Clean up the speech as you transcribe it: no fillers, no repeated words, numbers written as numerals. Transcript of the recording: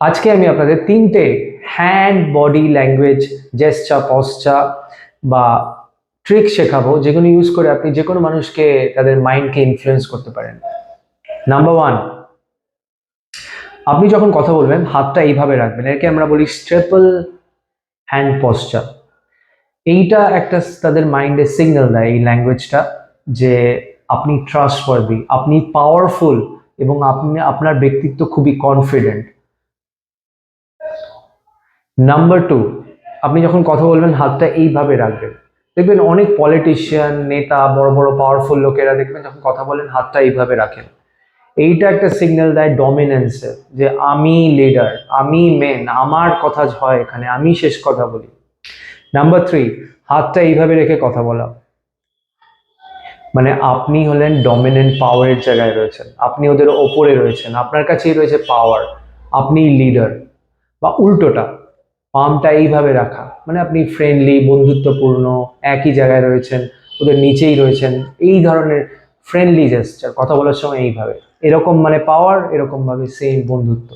আজকে আমি আপনাদের তিনটে hand body language gesture posture বা ট্রিক শেখাবো যেগুলো ইউজ করে আপনি যে কোনো মানুষকে তাদের মাইন্ডকে ইনফ্লুয়েন্স করতে পারেন। নাম্বার ওয়ান, আপনি যখন কথা বলবেন হাতটা এইভাবে রাখবেন, একে আমরা বলি স্টেপল হ্যান্ড পশ্চার। এইটা একটা তাদের মাইন্ডে সিগন্যাল দেয়, এই ল্যাঙ্গুয়েজটা, যে আপনি ট্রাস্টওয়ার্দি, আপনি পাওয়ারফুল এবং আপনি আপনার ব্যক্তিত্ব খুবই কনফিডেন্ট। নাম্বার টু, আপনি যখন কথা বলবেন হাতটা এইভাবে রাখবেন। দেখবেন অনেক পলিটিশিয়ান, নেতা, বড় বড় পাওয়ারফুল লোকেরা দেখবেন যখন কথা বলেন হাতটা এইভাবে রাখেন। এইটা একটা সিগন্যাল দেয় ডমিনেন্সের, যে আমি লিডার, আমি মেন, আমার কথা হয় এখানে, আমি শেষ কথা বলি। নাম্বার থ্রি, হাতটা এইভাবে রেখে কথা বলা, মানে আপনি হলেন ডমিনেন্ট, পাওয়ারের জায়গায় রয়েছেন, আপনি ওদের ওপরে রয়েছেন, আপনার কাছেই রয়েছে পাওয়ার, আপনি লিডার। বা উল্টোটা, পামটা এইভাবে রাখা, মানে আপনি ফ্রেন্ডলি, বন্ধুত্বপূর্ণ, একই জায়গায় রয়েছেন, ওদের নিচেই রয়েছেন, এই ধরনের ফ্রেন্ডলি জেস্টার, কথা বলার সময় এইভাবে, এরকম মানে পাওয়ার, এরকম ভাবে সেম বন্ধুত্ব।